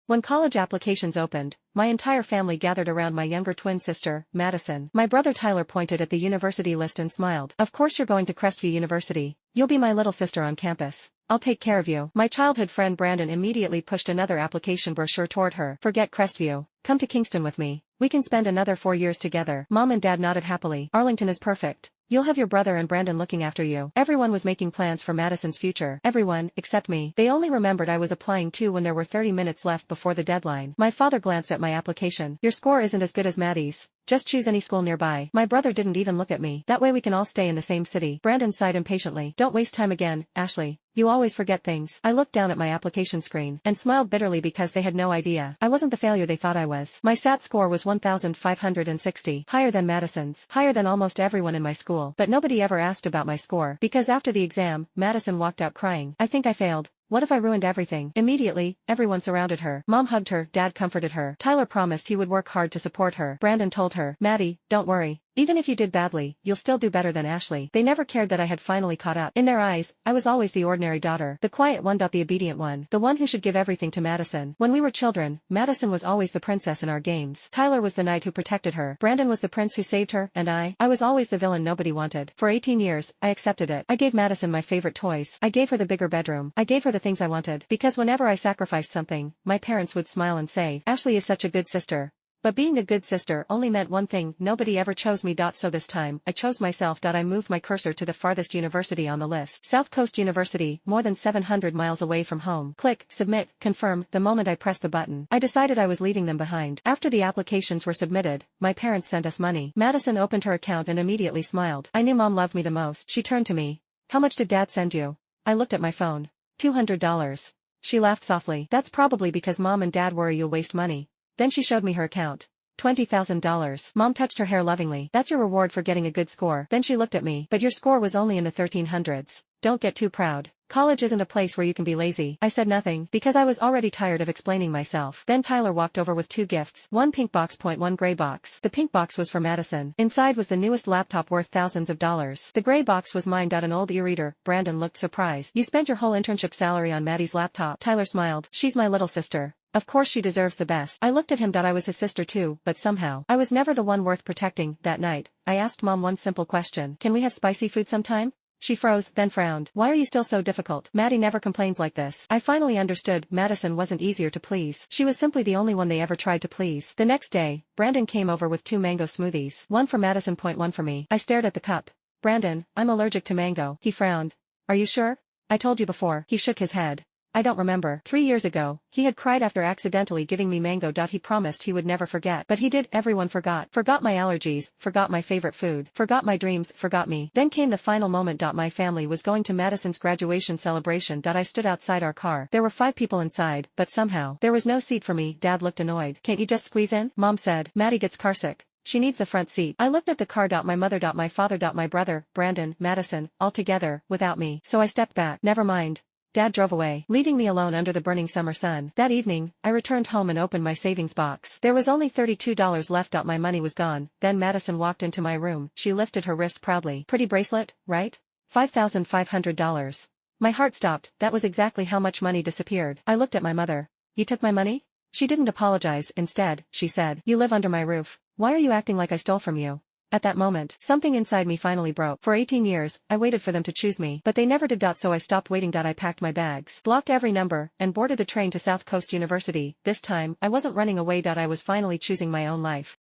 When college applications opened, my entire family gathered around my younger twin sister, Madison. My brother Tyler pointed at the university list and smiled. Of course you're going to Crestview University. You'll be my little sister on campus. I'll take care of you. My childhood friend Brandon immediately pushed another application brochure toward her. Forget Crestview. Come to Kingston with me. We can spend another 4 years together. Mom and Dad nodded happily. Arlington is perfect. You'll have your brother and Brandon looking after you. Everyone was making plans for Madison's future. Everyone, except me. They only remembered I was applying too when there were 30 minutes left before the deadline. My father glanced at my application. Your score isn't as good as Maddie's. Just choose any school nearby. My brother didn't even look at me. That way we can all stay in the same city. Brandon sighed impatiently. Don't waste time again, Ashley. You always forget things. I looked down at my application screen and smiled bitterly because they had no idea. I wasn't the failure they thought I was. My SAT score was 1,560. Higher than Madison's. Higher than almost everyone in my school. But nobody ever asked about my score. Because after the exam, Madison walked out crying. I think I failed. What if I ruined everything? Immediately, everyone surrounded her. Mom hugged her, Dad comforted her. Tyler promised he would work hard to support her. Brandon told her, Maddie, don't worry. Even if you did badly, you'll still do better than Ashley. They never cared that I had finally caught up. In their eyes, I was always the ordinary daughter. The quiet one, the obedient one. The one who should give everything to Madison. When we were children, Madison was always the princess in our games. Tyler was the knight who protected her. Brandon was the prince who saved her, and I was always the villain nobody wanted. For 18 years, I accepted it. I gave Madison my favorite toys. I gave her the bigger bedroom. I gave her the things I wanted. Because whenever I sacrificed something, my parents would smile and say, Ashley is such a good sister. But being a good sister only meant one thing, nobody ever chose me. So this time, I chose myself. I moved my cursor to the farthest university on the list. South Coast University, more than 700 miles away from home. Click, submit, confirm. The moment I pressed the button, I decided I was leaving them behind. After the applications were submitted, my parents sent us money. Madison opened her account and immediately smiled. I knew Mom loved me the most. She turned to me. How much did Dad send you? I looked at my phone. $200. She laughed softly. That's probably because Mom and Dad worry you'll waste money. Then she showed me her account. $20,000. Mom touched her hair lovingly. That's your reward for getting a good score. Then she looked at me. But your score was only in the 1300s. Don't get too proud. College isn't a place where you can be lazy. I said nothing, because I was already tired of explaining myself. Then Tyler walked over with 2 gifts. One pink box, one gray box. The pink box was for Madison. Inside was the newest laptop worth thousands of dollars. The gray box was mine. An old e-reader. Brandon looked surprised. You spent your whole internship salary on Maddie's laptop. Tyler smiled. She's my little sister. Of course she deserves the best. I looked at him. I was his sister too, but somehow, I was never the one worth protecting. That night, I asked Mom one simple question. Can we have spicy food sometime? She froze, then frowned. Why are you still so difficult? Maddie never complains like this. I finally understood. Madison wasn't easier to please. She was simply the only one they ever tried to please. The next day, Brandon came over with 2 mango smoothies. One for Madison, one for me. I stared at the cup. Brandon, I'm allergic to mango. He frowned. Are you sure? I told you before. He shook his head. I don't remember. 3 years ago, he had cried after accidentally giving me mango. He promised he would never forget. But he did. Everyone forgot. Forgot my allergies, forgot my favorite food, forgot my dreams, forgot me. Then came the final moment. My family was going to Madison's graduation celebration. I stood outside our car. There were 5 people inside, but somehow, there was no seat for me. Dad looked annoyed. Can't you just squeeze in? Mom said. Maddie gets carsick. She needs the front seat. I looked at the car. My mother, my father, my brother, Brandon, Madison, all together, without me. So I stepped back. Never mind. Dad drove away, leaving me alone under the burning summer sun. That evening, I returned home and opened my savings box. There was only $32 left. My money was gone. Then Madison walked into my room. She lifted her wrist proudly. Pretty bracelet, right? $5,500. My heart stopped. That was exactly how much money disappeared. I looked at my mother. You took my money? She didn't apologize. Instead, she said, you live under my roof. Why are you acting like I stole from you? At that moment, something inside me finally broke. For 18 years, I waited for them to choose me, but they never did. So I stopped waiting. I packed my bags, blocked every number, and boarded the train to South Coast University. This time, I wasn't running away. I was finally choosing my own life.